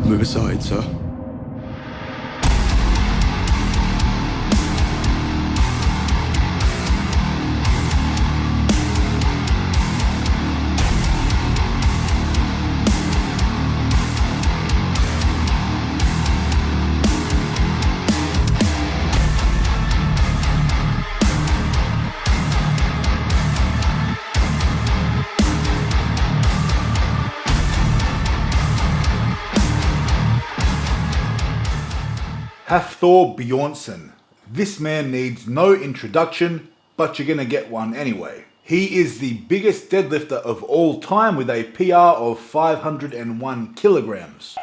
Move aside, sir. HAFTHOR Bjornsson. This man needs no introduction, but you're gonna get one anyway. He is the biggest deadlifter of all time with a PR of 501 kilograms.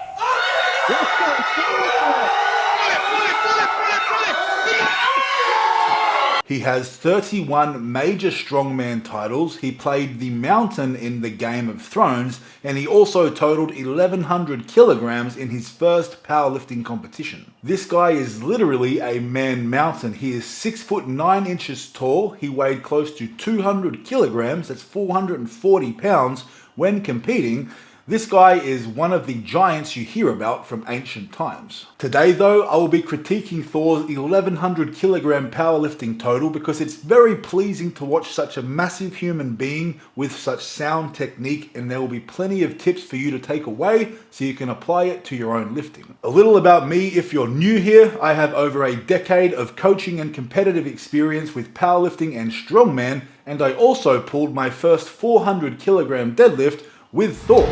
He has 31 major strongman titles. He played the Mountain in the Game of Thrones, and he also totaled 1100 kilograms in his first powerlifting competition. This guy is literally a man mountain. He is 6'9" tall. He weighed close to 200 kilograms, that's 440 pounds when competing. This guy is one of the giants you hear about from ancient times. Today though, I will be critiquing Thor's 1100 kilogram powerlifting total because it's very pleasing to watch such a massive human being with such sound technique, and there will be plenty of tips for you to take away so you can apply it to your own lifting. A little about me if you're new here: I have over a decade of coaching and competitive experience with powerlifting and strongman, and I also pulled my first 400 kilogram deadlift with Thor.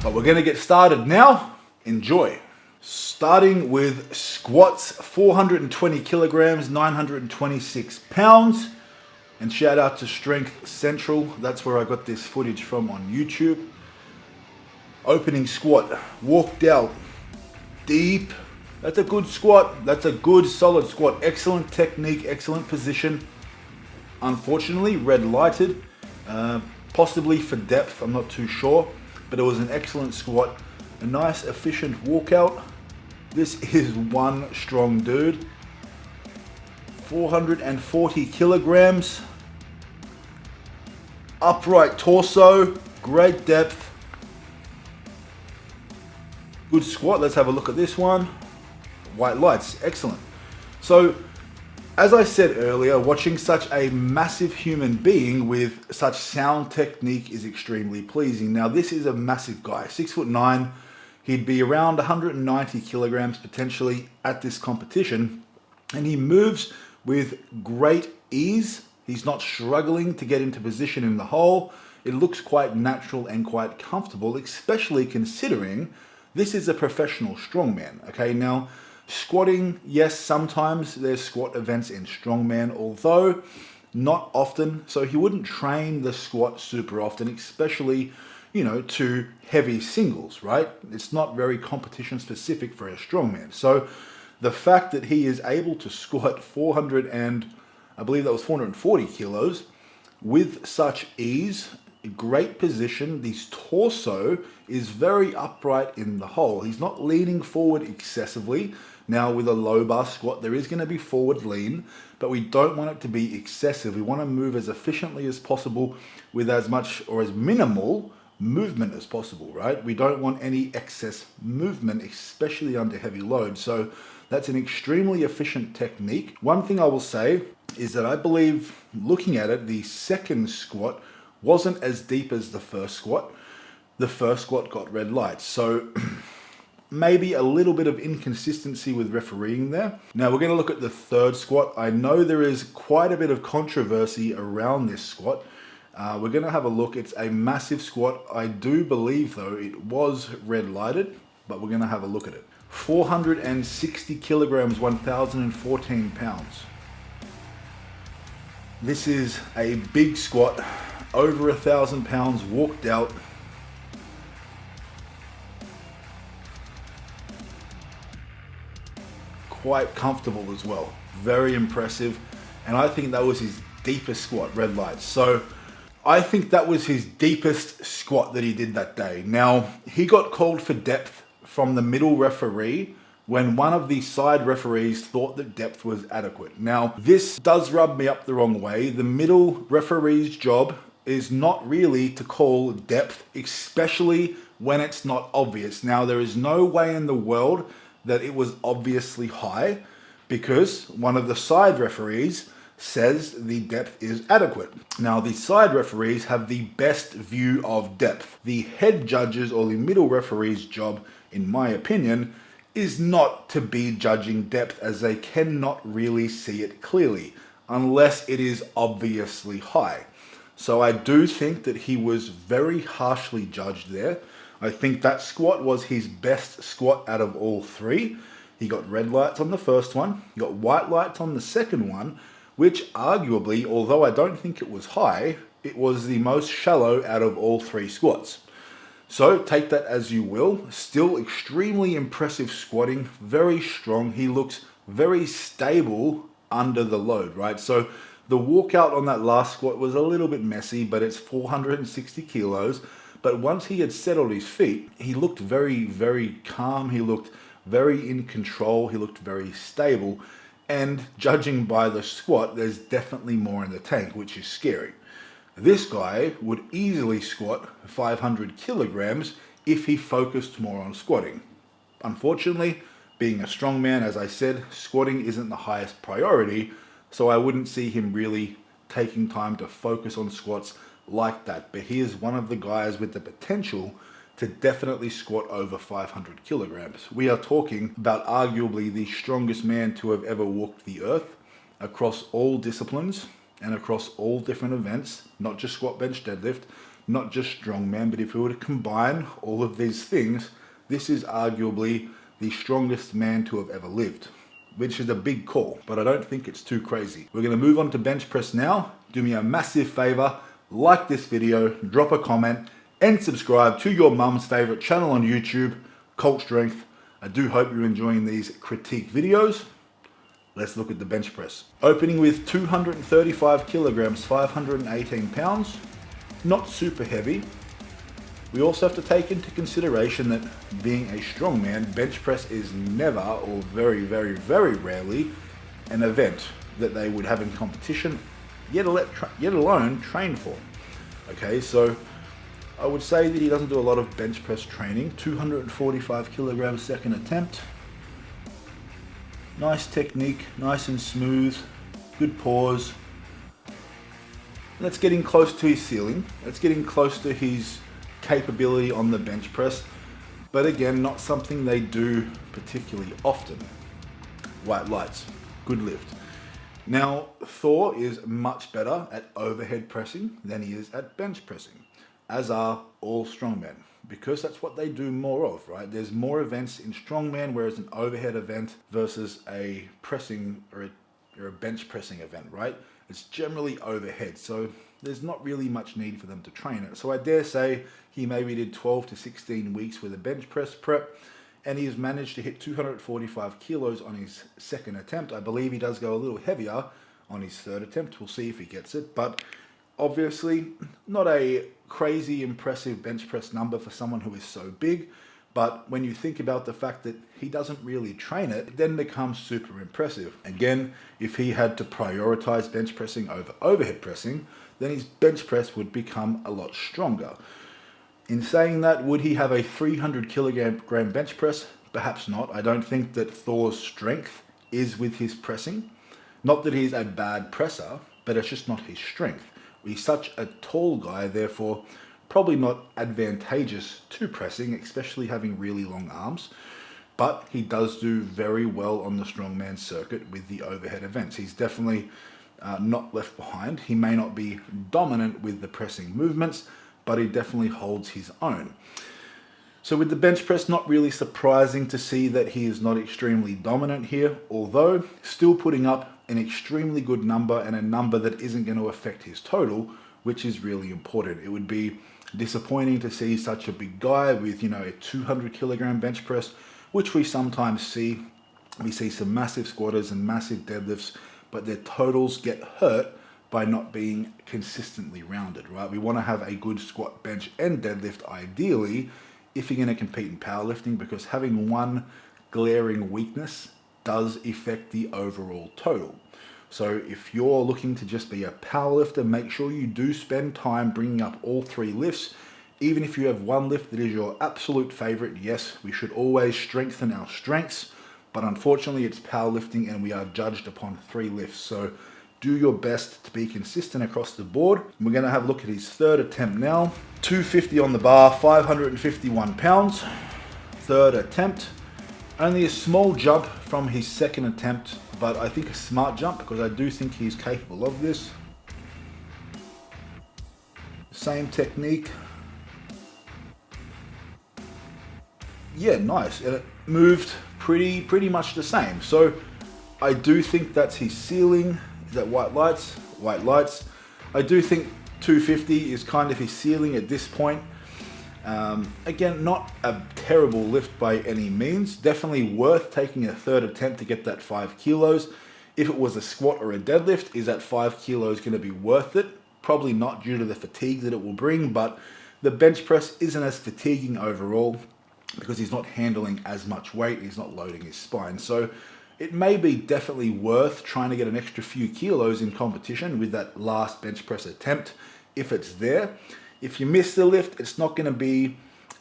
But we're gonna get started now. Enjoy. Starting with squats, 420 kilograms, 926 pounds. And shout out to Strength Central. That's where I got this footage from on YouTube. Opening squat, walked out deep. That's a good squat. That's a good solid squat. Excellent technique, excellent position. Unfortunately, red lighted, possibly for depth, I'm not too sure, but it was an excellent squat. A nice efficient walkout. This is one strong dude. 440 kilograms. Upright torso, great depth. Good squat. Let's have a look at this one. White lights, excellent. So, as I said earlier, watching such a massive human being with such sound technique is extremely pleasing. Now, this is a massive guy, 6'9". He'd be around 190 kilograms potentially at this competition, and he moves with great ease. He's not struggling to get into position in the hole. It looks quite natural and quite comfortable, especially considering this is a professional strongman. Okay, now, squatting, yes, sometimes there's squat events in strongman, although not often. So he wouldn't train the squat super often, especially, you know, to heavy singles, right? It's not very competition specific for a strongman. So the fact that he is able to squat 440 kilos with such ease, great position. This torso is very upright in the hole. He's not leaning forward excessively. Now, with a low bar squat, there is going to be forward lean, but we don't want it to be excessive. We want to move as efficiently as possible with as much or as minimal movement as possible, right? We don't want any excess movement, especially under heavy load. So that's an extremely efficient technique. One thing I will say is that I believe, looking at it, the second squat wasn't as deep as the first squat. The first squat got red lights. So maybe a little bit of inconsistency with refereeing there. Now we're going to look at the third squat. I know there is quite a bit of controversy around this squat. We're going to have a look. It's a massive squat. I do believe, though, it was red lighted, but we're going to have a look at it. 460 kilograms, 1,014 pounds. This is a big squat, over 1,000 pounds, walked out. Quite comfortable as well. Very impressive. And I think that was his deepest squat, red lights. So I think that was his deepest squat that he did that day. Now, he got called for depth from the middle referee when one of the side referees thought that depth was adequate. Now, this does rub me up the wrong way. The middle referee's job is not really to call depth, especially when it's not obvious. Now, there is no way in the world that it was obviously high because one of the side referees says the depth is adequate. Now, the side referees have the best view of depth. The head judges or the middle referee's job, in my opinion, is not to be judging depth, as they cannot really see it clearly unless it is obviously high. So I do think that he was very harshly judged there. I think that squat was his best squat out of all three. He got red lights on the first one, he got white lights on the second one, which arguably, although I don't think it was high, it was the most shallow out of all three squats. So take that as you will. Still extremely impressive squatting, very strong. He looks very stable under the load, right? So the walkout on that last squat was a little bit messy, but it's 460 kilos. But once he had settled his feet, he looked very, very calm. He looked very in control. He looked very stable. And judging by the squat, there's definitely more in the tank, which is scary. This guy would easily squat 500 kilograms if he focused more on squatting. Unfortunately, being a strong man, as I said, squatting isn't the highest priority, so I wouldn't see him really taking time to focus on squats like that. But he is one of the guys with the potential to definitely squat over 500 kilograms. We are talking about arguably the strongest man to have ever walked the earth across all disciplines and across all different events, not just squat, bench, deadlift, not just strongman, but if we were to combine all of these things, this is arguably the strongest man to have ever lived, which is a big call, but I don't think it's too crazy. We're gonna move on to bench press now. Do me a massive favor, like this video, drop a comment, and subscribe to your mum's favorite channel on YouTube, Cult Strength. I do hope you're enjoying these critique videos. Let's look at the bench press. Opening with 235 kilograms, 518 pounds. Not super heavy. We also have to take into consideration that being a strong man, bench press is never, or very, very, very rarely, an event that they would have in competition, yet alone train for. Okay, so I would say that he doesn't do a lot of bench press training. 245 kilograms second attempt. Nice technique, nice and smooth, good pause. Let's get in close to his ceiling. Let's get in close to his capability on the bench press. But again, not something they do particularly often. White lights, good lift. Now, Thor is much better at overhead pressing than he is at bench pressing, as are all strongmen, because that's what they do more of, right? There's more events in strongman, whereas an overhead event versus a pressing or a bench pressing event, right? It's generally overhead, so there's not really much need for them to train it. So I dare say he maybe did 12 to 16 weeks with a bench press prep, and he's managed to hit 245 kilos on his second attempt. I believe he does go a little heavier on his third attempt. We'll see if he gets it, but obviously not a crazy impressive bench press number for someone who is so big, but when you think about the fact that he doesn't really train it, it then becomes super impressive. Again, if he had to prioritize bench pressing over overhead pressing, then his bench press would become a lot stronger. In saying that, would he have a 300 kilogram bench press? Perhaps not. I don't think that Thor's strength is with his pressing. Not that he's a bad presser, but it's just not his strength. He's such a tall guy, therefore probably not advantageous to pressing, especially having really long arms. But he does do very well on the strongman circuit with the overhead events. He's definitely not left behind. He may not be dominant with the pressing movements, but he definitely holds his own. So with the bench press, not really surprising to see that he is not extremely dominant here, although still putting up an extremely good number and a number that isn't going to affect his total, which is really important. It would be disappointing to see such a big guy with, a 200 kilogram bench press, which we sometimes see. We see some massive squatters and massive deadlifts, but their totals get hurt by not being consistently rounded, right? We want to have a good squat, bench, and deadlift ideally if you're going to compete in powerlifting, because having one glaring weakness does affect the overall total. So if you're looking to just be a powerlifter, make sure you do spend time bringing up all 3 lifts. Even if you have one lift that is your absolute favorite, yes, we should always strengthen our strengths, but unfortunately it's powerlifting and we are judged upon 3 lifts. So do your best to be consistent across the board. We're going to have a look at his 3rd attempt now. 250 on the bar, 551 pounds. 3rd attempt. Only a small jump from his 2nd attempt, but I think a smart jump because I do think he's capable of this. Same technique. Yeah, nice. And it moved pretty much the same. So I do think that's his ceiling. Is that white lights? White lights. I do think 250 is kind of his ceiling at this point. Again, not a terrible lift by any means. Definitely worth taking a 3rd attempt to get that 5 kilos. If it was a squat or a deadlift, is that 5 kilos going to be worth it? Probably not due to the fatigue that it will bring, but the bench press isn't as fatiguing overall because he's not handling as much weight. He's not loading his spine. So it may be definitely worth trying to get an extra few kilos in competition with that last bench press attempt if it's there. If you miss the lift, it's not going to be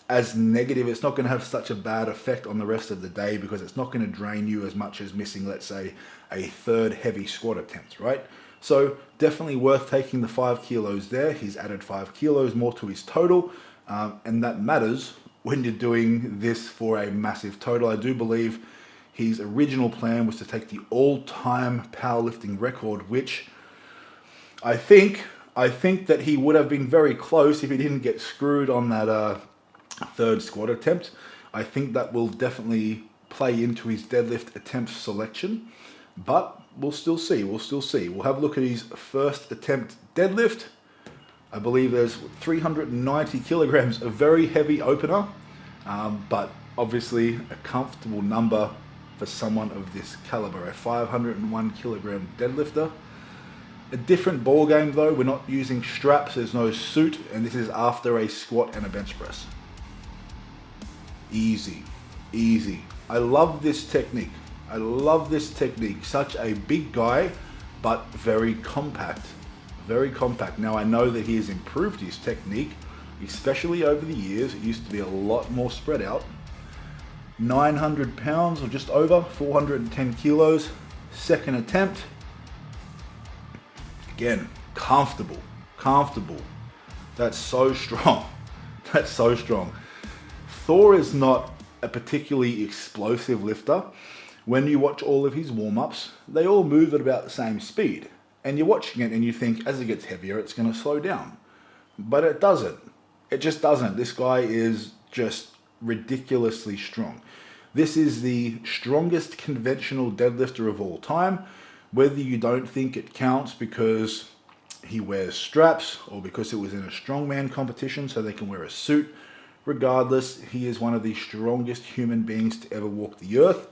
as negative. It's not going to have such a bad effect on the rest of the day because it's not going to drain you as much as missing, let's say, a 3rd heavy squat attempt, right? So definitely worth taking the 5 kilos there. He's added 5 kilos more to his total, and that matters when you're doing this for a massive total. I do believe his original plan was to take the all-time powerlifting record, which I think that he would have been very close if he didn't get screwed on that 3rd squat attempt. I think that will definitely play into his deadlift attempt selection, but we'll still see. We'll have a look at his 1st attempt deadlift. I believe there's 390 kilograms, a very heavy opener, but obviously a comfortable number for someone of this caliber, a 501 kilogram deadlifter. A different ball game though. We're not using straps, there's no suit, and this is after a squat and a bench press. Easy, easy. I love this technique. Such a big guy, but very compact. Very compact. Now I know that he has improved his technique, especially over the years. It used to be a lot more spread out. 900 pounds or just over, 410 kilos. 2nd attempt. Again, comfortable. That's so strong. Thor is not a particularly explosive lifter. When you watch all of his warm-ups, they all move at about the same speed. And you're watching it and you think, as it gets heavier, it's going to slow down. But it doesn't. It just doesn't. This guy is just ridiculously strong. This is the strongest conventional deadlifter of all time. Whether you don't think it counts because he wears straps or because it was in a strongman competition so they can wear a suit, regardless, he is one of the strongest human beings to ever walk the earth.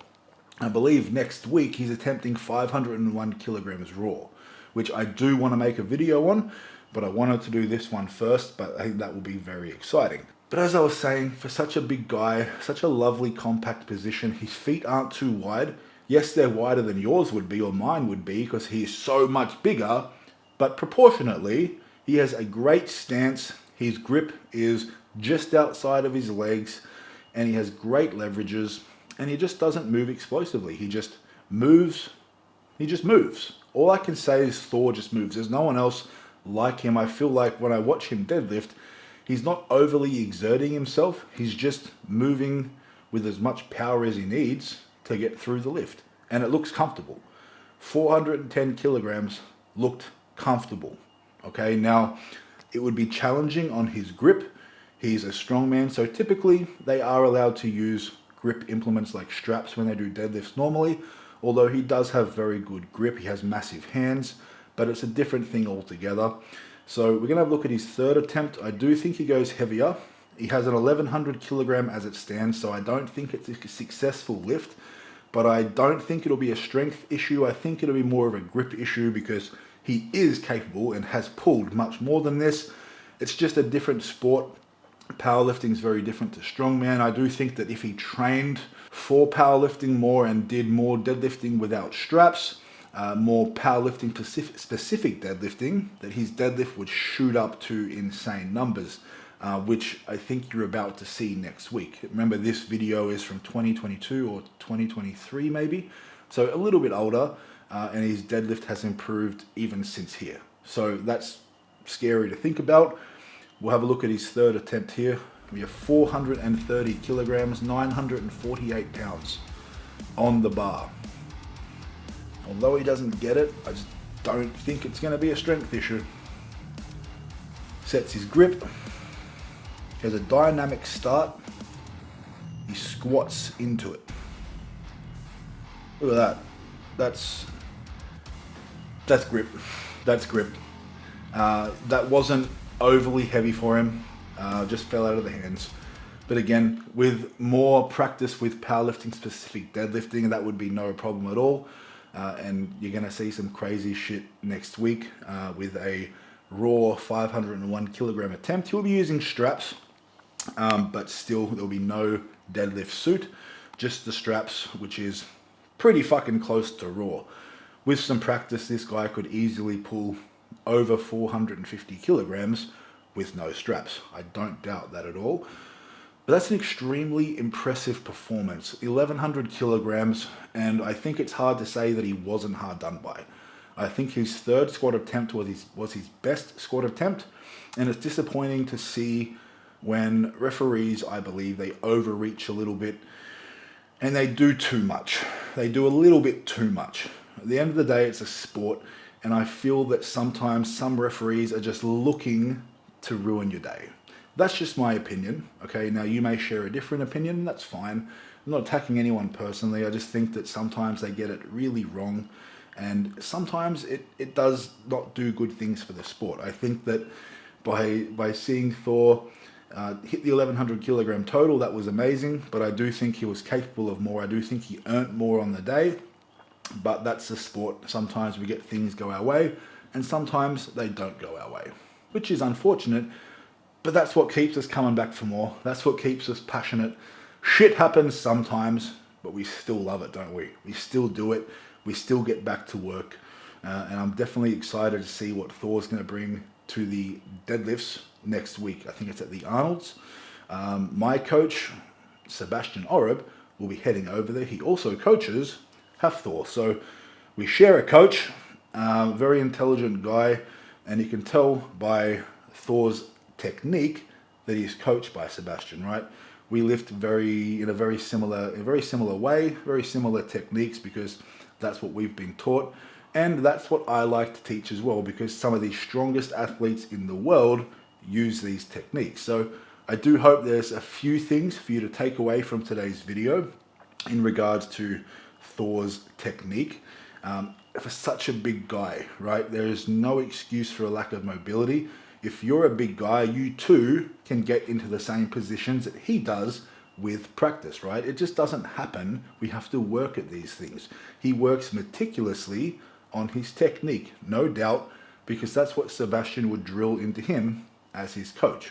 I believe next week he's attempting 501 kilograms raw, which I do want to make a video on, but I wanted to do this one first, but I think that will be very exciting. But as I was saying, for such a big guy, such a lovely compact position, his feet aren't too wide. Yes, they're wider than yours would be or mine would be because he is so much bigger, but proportionately, he has a great stance. His grip is just outside of his legs and he has great leverages and he just doesn't move explosively. He just moves. All I can say is Thor just moves. There's no one else like him. I feel like when I watch him deadlift, he's not overly exerting himself. He's just moving with as much power as he needs to get through the lift. And it looks comfortable. 410 kilograms looked comfortable. Okay, now it would be challenging on his grip. He's a strongman, so typically they are allowed to use grip implements like straps when they do deadlifts normally, although he does have very good grip. He has massive hands, but it's a different thing altogether. So we're going to have a look at his 3rd attempt. I do think he goes heavier. He has an 1100 kilogram as it stands, so I don't think it's a successful lift, but I don't think it'll be a strength issue. I think it'll be more of a grip issue because he is capable and has pulled much more than this. It's just a different sport. Powerlifting is very different to strongman. I do think that if he trained for powerlifting more and did more deadlifting without straps, more powerlifting specific deadlifting, that his deadlift would shoot up to insane numbers, which I think you're about to see next week. Remember, this video is from 2022 or 2023 maybe, so a little bit older, and his deadlift has improved even since here. So that's scary to think about. We'll have a look at his third attempt here. We have 430 kilograms, 948 pounds on the bar. Although he doesn't get it, I just don't think it's going to be a strength issue. Sets his grip. Has a dynamic start. He squats into it. Look at that. That's grip. That's grip. That wasn't overly heavy for him. Just fell out of the hands. But again, with more practice with powerlifting specific deadlifting, that would be no problem at all. And you're going to see some crazy shit next week with a raw 501 kilogram attempt. He'll be using straps, but still there'll be no deadlift suit, just the straps, which is pretty fucking close to raw. With some practice, this guy could easily pull over 450 kilograms with no straps. I don't doubt that at all. But that's an extremely impressive performance. 1100 kilograms, and I think it's hard to say that he wasn't hard done by. I think his third squat attempt was his best squat attempt, and it's disappointing to see when referees, I believe, they overreach a little bit and they do too much. They do a little bit too much. At the end of the day, it's a sport, and I feel that sometimes some referees are just looking to ruin your day. That's just my opinion, okay? Now, you may share a different opinion, that's fine. I'm not attacking anyone personally, I just think that sometimes they get it really wrong, and sometimes it does not do good things for the sport. I think that by seeing Thor hit the 1100 kilogram total, that was amazing, but I do think he was capable of more. I do think he earned more on the day, but that's the sport. Sometimes we get things go our way, and sometimes they don't go our way, which is unfortunate, but that's what keeps us coming back for more. That's what keeps us passionate. Shit happens sometimes, but we still love it, don't we? We still do it. We still get back to work, and I'm definitely excited to see what Thor's going to bring to the deadlifts next week. I think it's at the Arnold's. My coach, Sebastian Oreb, will be heading over there. He also coaches HAFTHOR. So we share a coach, very intelligent guy, and you can tell by Thor's technique that he's coached by Sebastian, right? We lift in a very similar way, very similar techniques, because that's what we've been taught. And that's what I like to teach as well, because some of the strongest athletes in the world use these techniques. So I do hope there's a few things for you to take away from today's video in regards to Thor's technique. For such a big guy, right? There is no excuse for a lack of mobility. If you're a big guy, you too can get into the same positions that he does with practice, right? It just doesn't happen. We have to work at these things. He works meticulously on his technique, no doubt, because that's what Sebastian would drill into him as his coach.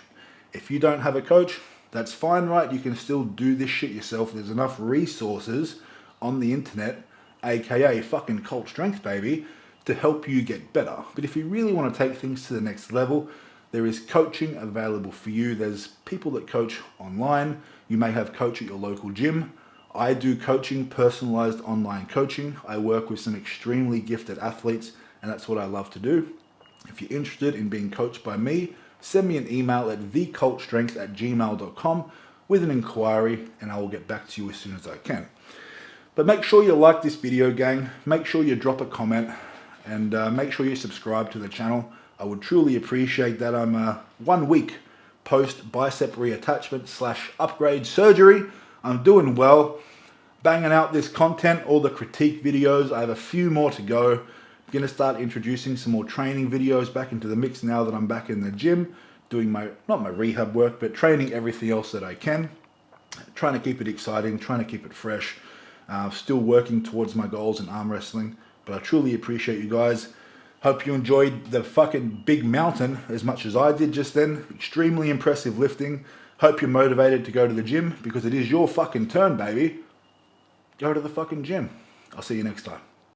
If you don't have a coach, that's fine, right? You can still do this shit yourself. There's enough resources on the internet, aka fucking Cult Strength, baby, to help you get better. But if you really want to take things to the next level, there is coaching available for you. There's people that coach online. You may have coach at your local gym. I do coaching, personalized online coaching. I work with some extremely gifted athletes, and that's what I love to do. If you're interested in being coached by me, send me an email at thecultstrength@gmail.com with an inquiry, and I will get back to you as soon as I can. But make sure you like this video, gang. Make sure you drop a comment, and make sure you subscribe to the channel. I would truly appreciate that. I'm 1 week post bicep reattachment / upgrade surgery. I'm doing well, banging out this content, all the critique videos. I have a few more to go. I'm going to start introducing some more training videos back into the mix now that I'm back in the gym, doing not my rehab work, but training everything else that I can. Trying to keep it exciting, trying to keep it fresh. Still working towards my goals in arm wrestling, but I truly appreciate you guys. Hope you enjoyed the fucking big mountain as much as I did just then. Extremely impressive lifting. Hope you're motivated to go to the gym because it is your fucking turn, baby. Go to the fucking gym. I'll see you next time.